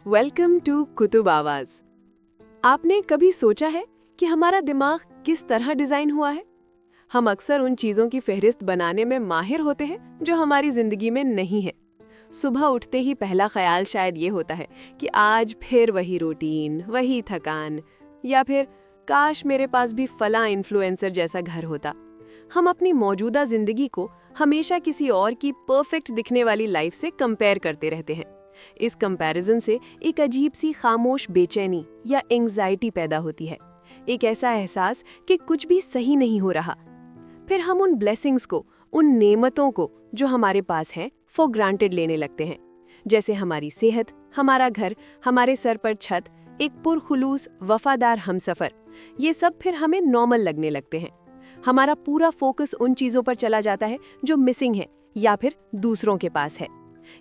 Welcome to Qutub आवाज। आपने कभी सोचा है कि हमारा दिमाग किस तरह डिजाइन हुआ है? हम अक्सर उन चीजों की फहरिस्त बनाने में माहिर होते हैं जो हमारी जिंदगी में नहीं है। सुबह उठते ही पहला ख्याल शायद ये होता है कि आज फिर वही रूटीन, वही थकान, या फिर काश मेरे पास भी फला इन्फ्लुएंसर जैसा घर होता। हम अपनी मौजूदा जिंदगी को हमेशा किसी और की परफेक्ट दिखने वाली लाइफ से कंपेयर करते रहते हैं। इस कंपैरिजन से एक अजीब सी खामोश बेचैनी या एंग्जाइटी पैदा होती है, एक ऐसा एहसास कि कुछ भी सही नहीं हो रहा। फिर हम उन ब्लेसिंग्स को, उन नेमतों को जो हमारे पास हैं, फॉर ग्रांटेड लेने लगते हैं, जैसे हमारी सेहत, हमारा घर, हमारे सर पर छत, एक पुरखुलूस वफादार हमसफर। ये सब फिर हमें नॉर्मल लगने लगते हैं। हमारा पूरा फोकस उन चीजों पर चला जाता है जो मिसिंग है या फिर दूसरों के पास है।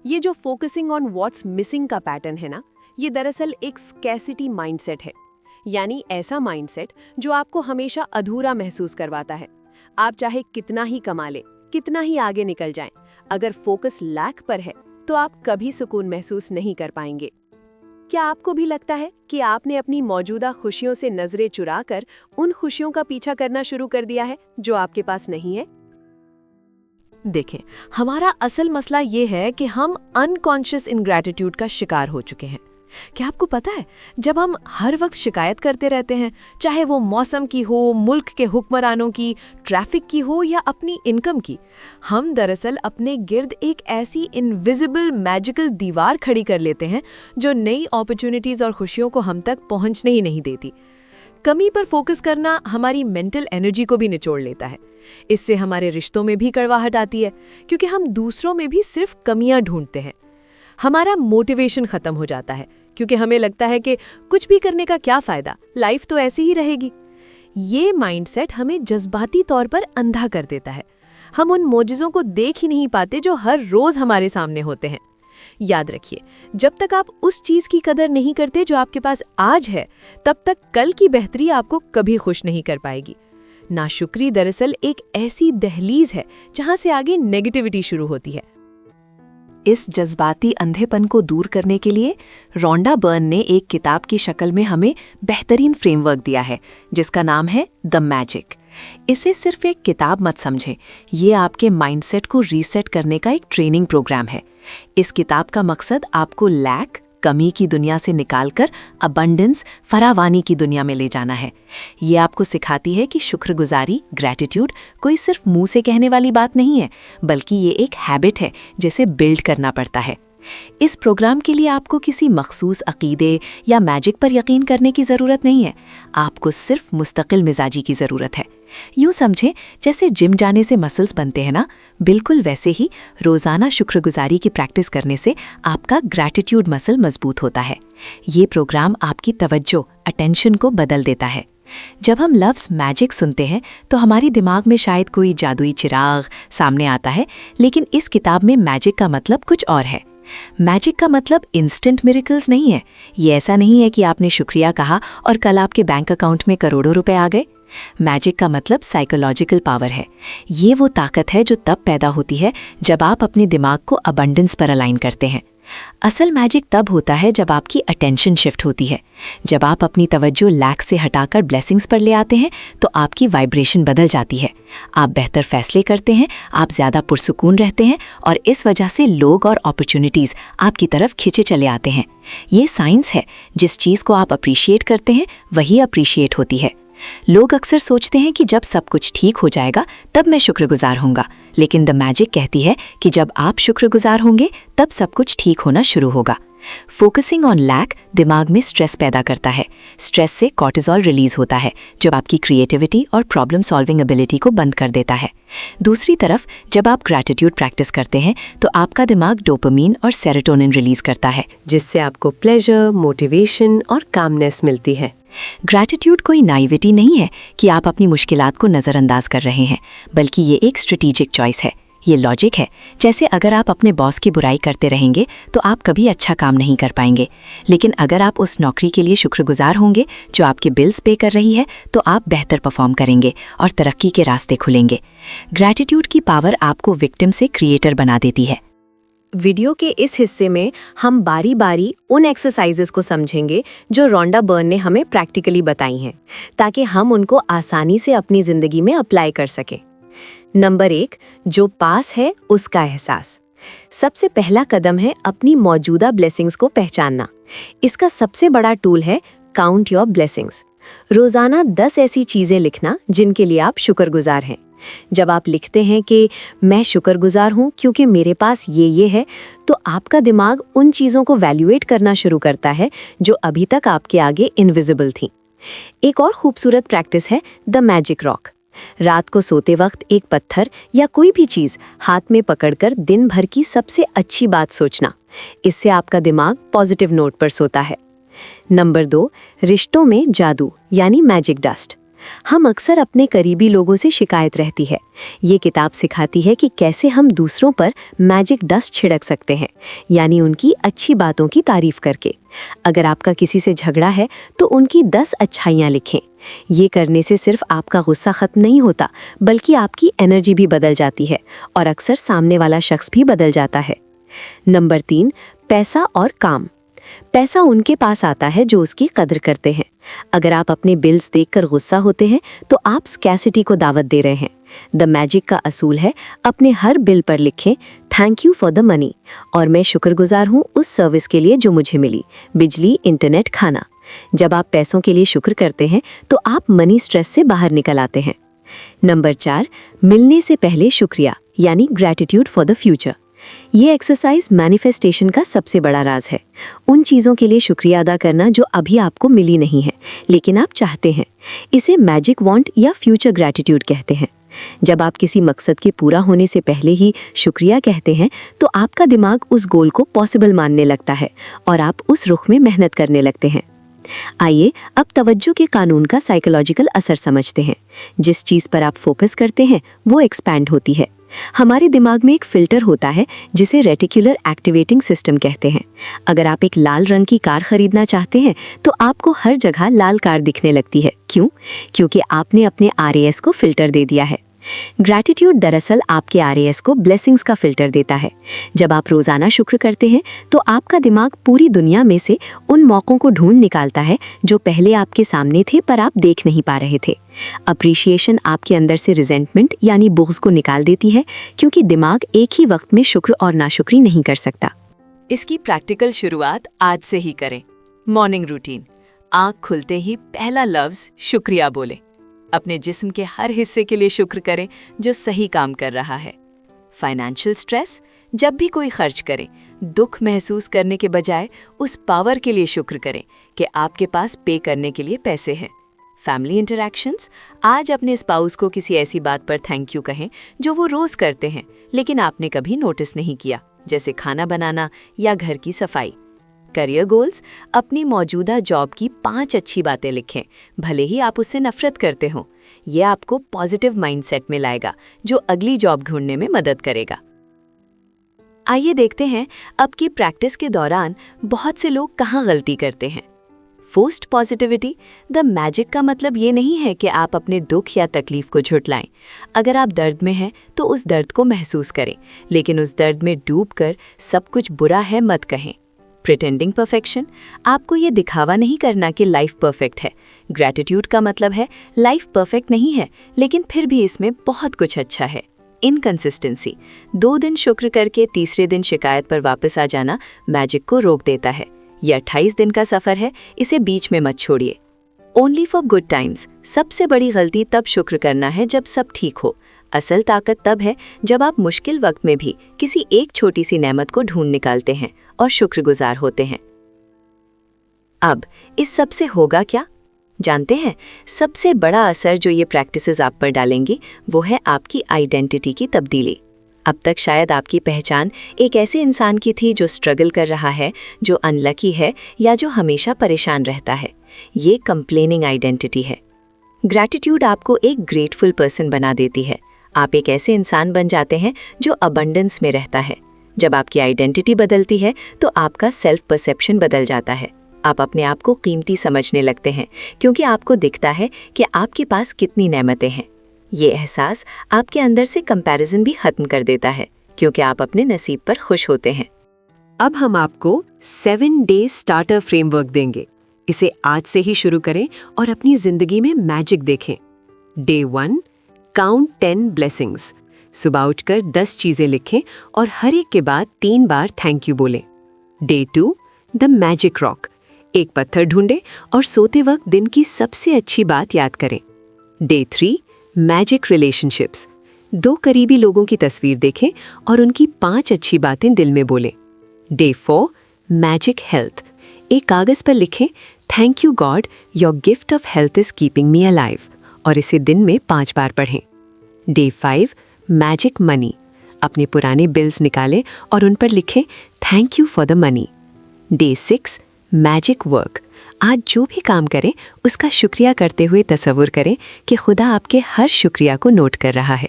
ये जो फोकसिंग ऑन व्हाट्स मिसिंग का पैटर्न है ना, ये दरअसल एक स्कैसिटी माइंडसेट है, यानी ऐसा माइंडसेट जो आपको हमेशा अधूरा महसूस करवाता है। आप चाहे कितना ही कमा ले, कितना ही आगे निकल जाएं, अगर फोकस लैक पर है तो आप कभी सुकून महसूस नहीं कर पाएंगे। क्या आपको भी लगता है कि आपने अपनी मौजूदा खुशियों से नजरें चुराकर उन खुशियों का पीछा करना शुरू कर दिया है जो आपके पास नहीं है? देखें, हमारा असल मसला ये है कि हम अनकॉन्शियस इनग्रैटिट्यूड का शिकार हो चुके हैं। क्या आपको पता है, जब हम हर वक्त शिकायत करते रहते हैं, चाहे वो मौसम की हो, मुल्क के हुक्मरानों की, ट्रैफिक की हो या अपनी इनकम की, हम दरअसल अपने गिर्द एक ऐसी इनविजिबल मैजिकल दीवार खड़ी कर लेते हैं जो नई अपॉर्चुनिटीज और खुशियों को हम तक पहुंचने ही नहीं देती। कमी पर फोकस करना हमारी मेंटल एनर्जी को भी निचोड़ लेता है। इससे हमारे रिश्तों में भी कड़वाहट आती है, क्योंकि हम दूसरों में भी सिर्फ कमियां ढूंढते हैं। हमारा मोटिवेशन खत्म हो जाता है, क्योंकि हमें लगता है कि कुछ भी करने का क्या फायदा, लाइफ तो ऐसी ही रहेगी। ये माइंडसेट हमें जज्बाती तौर पर अंधा कर देता है। हम उन मोजिज़ों को देख ही नहीं पाते जो हर रोज हमारे सामने होते हैं। याद रखिए, जब तक आप उस चीज की कदर नहीं करते जो आपके पास आज है, तब तक कल की बेहतरी आपको कभी खुश नहीं कर पाएगी। नाशुक्री दरअसल एक ऐसी दहलीज है जहां से आगे नेगेटिविटी शुरू होती है। इस जज्बाती अंधेपन को दूर करने के लिए रोंडा बर्न ने एक किताब की शक्ल में हमें बेहतरीन फ्रेमवर्क दिया है, जिसका नाम है द मैजिक। इसे सिर्फ एक किताब मत समझें, ये आपके माइंडसेट को रीसेट करने का एक ट्रेनिंग प्रोग्राम है। इस किताब का मकसद आपको लैक, कमी की दुनिया से निकालकर अबंडेंस, फरावानी की दुनिया में ले जाना है। ये आपको सिखाती है कि शुक्रगुजारी, ग्रैटिट्यूड कोई सिर्फ मुंह से कहने वाली बात नहीं है, बल्कि ये एक हैबिट है जिसे बिल्ड करना पड़ता है। इस प्रोग्राम के लिए आपको किसी मखसूस अकीदे या मैजिक पर यकीन करने की ज़रूरत नहीं है। आपको सिर्फ मुस्तकिल मिजाजी की ज़रूरत है। यूँ समझें, जैसे जिम जाने से मसल्स बनते हैं ना, बिल्कुल वैसे ही रोज़ाना शुक्रगुजारी की प्रैक्टिस करने से आपका ग्रैटिट्यूड मसल मजबूत होता है। ये प्रोग्राम आपकी तवज्जो, अटेंशन को बदल देता है। जब हम लफ्ज़ मैजिक सुनते हैं तो हमारी दिमाग में शायद कोई जादुई चिराग सामने आता है, लेकिन इस किताब में मैजिक का मतलब कुछ और है। मैजिक का मतलब इंस्टेंट मिरेकल्स नहीं है। ये ऐसा नहीं है कि आपने शुक्रिया कहा और कल आपके बैंक अकाउंट में करोड़ों रुपए आ गए। मैजिक का मतलब साइकोलॉजिकल पावर है। ये वो ताकत है जो तब पैदा होती है जब आप अपने दिमाग को अबंडेंस पर अलाइन करते हैं। असल मैजिक तब होता है जब आपकी अटेंशन शिफ्ट होती है। जब आप अपनी तवज्जो लैक से हटाकर ब्लेसिंग्स पर ले आते हैं तो आपकी वाइब्रेशन बदल जाती है। आप बेहतर फैसले करते हैं, आप ज़्यादा पुरसुकून रहते हैं और इस वजह से लोग और अपॉर्चुनिटीज़ आपकी तरफ खिंचे चले आते हैं। ये साइंस है, जिस चीज़ को आप अप्रिशिएट करते हैं वही अप्रिशिएट होती है। लोग अक्सर सोचते हैं कि जब सब कुछ ठीक हो जाएगा तब मैं शुक्रगुजार होऊंगा, लेकिन द मैजिक कहती है कि जब आप शुक्रगुजार होंगे तब सब कुछ ठीक होना शुरू होगा। फोकसिंग ऑन लैक दिमाग में स्ट्रेस पैदा करता है। स्ट्रेस से कॉर्टिसोल रिलीज होता है, जो आपकी क्रिएटिविटी और प्रॉब्लम सॉल्विंग एबिलिटी को बंद कर देता है। दूसरी तरफ, जब आप ग्रैटिट्यूड प्रैक्टिस करते हैं तो आपका दिमाग डोपामीन और सेरोटोनिन रिलीज करता है, जिससे आपको प्लेजर, मोटिवेशन और कामनेस मिलती है। ग्रैटिट्यूड कोई नाइविटी नहीं है कि आप अपनी मुश्किलात को नज़रअंदाज कर रहे हैं, बल्कि ये एक स्ट्रेटेजिक चॉइस है। ये लॉजिक है। जैसे अगर आप अपने बॉस की बुराई करते रहेंगे तो आप कभी अच्छा काम नहीं कर पाएंगे, लेकिन अगर आप उस नौकरी के लिए शुक्रगुजार होंगे जो आपके बिल्स पे कर रही है तो आप बेहतर परफॉर्म करेंगे और तरक्की के रास्ते खुलेंगे। ग्रैटिट्यूड की पावर आपको विक्टिम से क्रिएटर बना देती है। वीडियो के इस हिस्से में हम बारी बारी उन एक्सरसाइजेस को समझेंगे जो रोंडा बर्न ने हमें प्रैक्टिकली बताई हैं, ताकि हम उनको आसानी से अपनी जिंदगी में अप्लाई कर सकें। नंबर 1, जो पास है उसका एहसास। सबसे पहला कदम है अपनी मौजूदा ब्लेसिंग्स को पहचानना। इसका सबसे बड़ा टूल है काउंट योर ब्लेसिंग्स। रोजाना 10 ऐसी चीजें लिखना जिनके लिए आप शुक्रगुजार हैं। जब आप लिखते हैं कि मैं शुक्रगुजार हूं क्योंकि मेरे पास ये है, तो आपका दिमाग उन चीजों को वैल्यूएट करना शुरू करता है जो अभी तक आपके आगे इनविजिबल थी। एक और खूबसूरत प्रैक्टिस है द मैजिक रॉक। रात को सोते वक्त एक पत्थर या कोई भी चीज हाथ में पकड़कर दिन भर की सबसे अच्छी बात सोचना। इससे आपका दिमाग पॉजिटिव नोट पर सोता है। नंबर 2, रिश्तों में जादू यानी मैजिक डस्ट। हम अक्सर अपने करीबी लोगों से शिकायत रहती है। ये किताब सिखाती है कि कैसे हम दूसरों पर मैजिक डस्ट छिड़क सकते हैं, यानी उनकी अच्छी बातों की तारीफ करके। अगर आपका किसी से झगड़ा है तो उनकी 10 अच्छाइयाँ लिखें। ये करने से सिर्फ आपका गुस्सा खत्म नहीं होता, बल्कि आपकी एनर्जी भी बदल जाती है और अक्सर सामने वाला शख्स भी बदल जाता है। नंबर 3, पैसा और काम। पैसा उनके पास आता है जो उसकी कदर करते हैं। अगर आप अपने बिल्स देखकर गुस्सा होते हैं तो आप स्कैसिटी को दावत दे रहे हैं। द मैजिक का असूल है अपने हर बिल पर लिखें thank you for the money, और मैं शुक्रगुजार हूँ उस सर्विस के लिए जो मुझे मिली, बिजली, इंटरनेट, खाना। जब आप पैसों के लिए शुक्र करते हैं तो आप मनी स्ट्रेस से बाहर निकल आते हैं। नंबर 4, मिलने से पहले शुक्रिया यानी ग्रैटिट्यूड फॉर द फ्यूचर। ये एक्सरसाइज मैनिफेस्टेशन का सबसे बड़ा राज है। उन चीज़ों के लिए शुक्रिया अदा करना जो अभी आपको मिली नहीं है लेकिन आप चाहते हैं। इसे मैजिक वांट या फ्यूचर ग्रैटिट्यूड कहते हैं। जब आप किसी मकसद के पूरा होने से पहले ही शुक्रिया कहते हैं तो आपका दिमाग उस गोल को पॉसिबल मानने लगता है और आप उस रुख में मेहनत करने लगते हैं। आइए अब तवज्जो के कानून का साइकोलॉजिकल असर समझते हैं। जिस चीज़ पर आप फोकस करते हैं वो एक्सपैंड होती है। हमारे दिमाग में एक फिल्टर होता है जिसे रेटिकुलर एक्टिवेटिंग सिस्टम कहते हैं। अगर आप एक लाल रंग की कार खरीदना चाहते हैं तो आपको हर जगह लाल कार दिखने लगती है। क्यों? क्योंकि आपने अपने RAS को फिल्टर दे दिया है। ग्रैटिट्यूड दरअसल आपके RAS को ब्लेसिंग्स का फिल्टर देता है। जब आप रोजाना शुक्र करते हैं तो आपका दिमाग पूरी दुनिया में से उन मौकों को ढूंढ निकालता है जो पहले आपके सामने थे पर आप देख नहीं पा रहे थे। अप्रिशिएशन आपके अंदर से रिजेंटमेंट यानी बुग़्ज़ को निकाल देती है, क्योंकि दिमाग एक ही वक्त में शुक्र और नाशुक्री नहीं कर सकता। इसकी प्रैक्टिकल शुरुआत आज से ही करें। मॉर्निंग रूटीन, आँख खुलते ही पहला लफ्ज़ शुक्रिया बोलें। अपने जिस्म के हर हिस्से के लिए शुक्र करें जो सही काम कर रहा है। फाइनेंशियल स्ट्रेस, जब भी कोई खर्च करें, दुख महसूस करने के बजाय उस पावर के लिए शुक्र करें कि आपके पास पे करने के लिए पैसे हैं। फैमिली इंटरैक्शंस, आज अपने स्पाउस को किसी ऐसी बात पर थैंक यू कहें जो वो रोज करते हैं लेकिन आपने कभी नोटिस नहीं किया, जैसे खाना बनाना या घर की सफाई। करियर गोल्स, अपनी मौजूदा जॉब की 5 अच्छी बातें लिखें, भले ही आप उससे नफरत करते हो। ये आपको पॉजिटिव माइंडसेट में लाएगा जो अगली जॉब ढूंढने में मदद करेगा। आइए देखते हैं अब की प्रैक्टिस के दौरान बहुत से लोग कहाँ गलती करते हैं। फोर्स्ड पॉजिटिविटी, द मैजिक का मतलब ये नहीं है कि आप अपने दुख या तकलीफ को झुठलाएं। अगर आप दर्द में हैं तो उस दर्द को महसूस करें, लेकिन उस दर्द में डूबकर सब कुछ बुरा है मत कहें। प्रिटेंडिंग परफेक्शन, आपको ये दिखावा नहीं करना कि लाइफ परफेक्ट है। ग्रैटिट्यूड का मतलब है लाइफ परफेक्ट नहीं है लेकिन फिर भी इसमें बहुत कुछ अच्छा है। इनकंसिस्टेंसी, 2 दिन शुक्र करके तीसरे दिन शिकायत पर वापस आ जाना मैजिक को रोक देता है। ये 28 दिन का सफ़र है, इसे बीच में मत छोड़िए। ओनली फॉर गुड टाइम्स, सबसे बड़ी गलती तब शुक्र करना है जब सब ठीक हो। असल ताकत तब है जब आप मुश्किल वक्त में भी किसी एक छोटी सी नेमत को ढूंढ निकालते हैं और शुक्रगुजार होते हैं। अब इस सब से होगा क्या जानते हैं? सबसे बड़ा असर जो ये प्रैक्टिसेस आप पर डालेंगी वो है आपकी आइडेंटिटी की तब्दीली। अब तक शायद आपकी पहचान एक ऐसे इंसान की थी जो स्ट्रगल कर रहा है, जो अनलकी है या जो हमेशा परेशान रहता है। ये कंप्लेनिंग आइडेंटिटी है। ग्रैटिट्यूड आपको एक ग्रेटफुल पर्सन बना देती है। आप एक ऐसे इंसान बन जाते हैं जो अबंडेंस में रहता है। जब आपकी आइडेंटिटी बदलती है तो आपका सेल्फ परसेप्शन बदल जाता है। आप अपने आप को कीमती समझने लगते हैं क्योंकि आपको दिखता है कि आपके पास कितनी नेमतें हैं। ये एहसास आपके अंदर से कंपैरिजन भी खत्म कर देता है, क्योंकि आप अपने नसीब पर खुश होते हैं। अब हम आपको 7 डे स्टार्टर फ्रेमवर्क देंगे। इसे आज से ही शुरू करें और अपनी जिंदगी में मैजिक देखें। Day 1, count 10 blessings. सुबह उठकर 10 चीजें लिखें और हर एक के बाद 3 बार थैंक यू बोलें। Day 2, the magic rock. एक पत्थर ढूंढें और सोते वक्त दिन की सबसे अच्छी बात याद करें। Day 3, magic relationships. 2 करीबी लोगों की तस्वीर देखें और उनकी 5 अच्छी बातें दिल में बोलें। Day 4, magic health. एक कागज पर लिखें, thank you God, your gift of health is keeping me alive, और इसे दिन में 5 बार पढ़ें। Day 5, magic money. अपने पुराने बिल्स निकालें और उन पर लिखें, thank you for the money. Day 6, magic work. आज जो भी काम करें उसका शुक्रिया करते हुए तसव्वुर करें कि खुदा आपके हर शुक्रिया को नोट कर रहा है।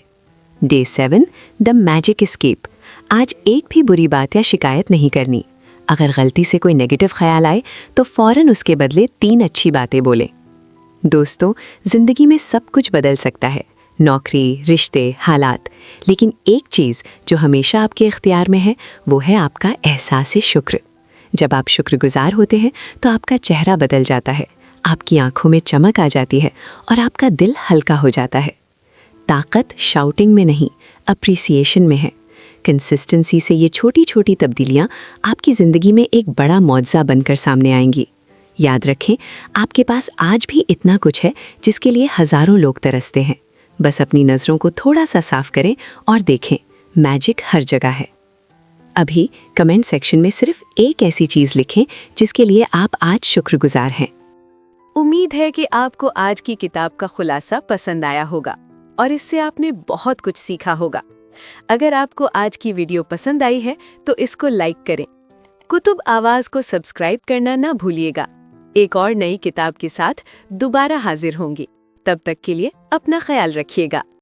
Day 7, the magic escape. आज एक भी बुरी बात या शिकायत नहीं करनी। अगर गलती से कोई नेगेटिव ख्याल आए तो फौरन उसके बदले 3 अच्छी बातें बोलें। दोस्तों, जिंदगी में सब कुछ बदल सकता है, नौकरी, रिश्ते, हालात, लेकिन एक चीज़ जो हमेशा आपके इख्तियार में है वो है आपका एहसास शुक्र। जब आप शुक्रगुजार होते हैं तो आपका चेहरा बदल जाता है, आपकी आंखों में चमक आ जाती है और आपका दिल हल्का हो जाता है। ताकत शाउटिंग में नहीं, अप्रिसिएशन में है। कंसिस्टेंसी से ये छोटी छोटी तब्दीलियाँ आपकी ज़िंदगी में एक बड़ा मौजज़ा बनकर सामने आएंगी। याद रखें, आपके पास आज भी इतना कुछ है जिसके लिए हज़ारों लोग तरसते हैं। बस अपनी नज़रों को थोड़ा सा साफ करें और देखें, मैजिक हर जगह है। अभी कमेंट सेक्शन में सिर्फ एक ऐसी चीज़ लिखें जिसके लिए आप आज शुक्रगुजार हैं। उम्मीद है कि आपको आज की किताब का खुलासा पसंद आया होगा और इससे आपने बहुत कुछ सीखा होगा। अगर आपको आज की वीडियो पसंद आई है तो इसको लाइक करें। कुतुब आवाज़ को सब्सक्राइब करना ना भूलिएगा। एक और नई किताब के साथ दोबारा हाजिर होंगी। तब तक के लिए अपना ख्याल रखिएगा।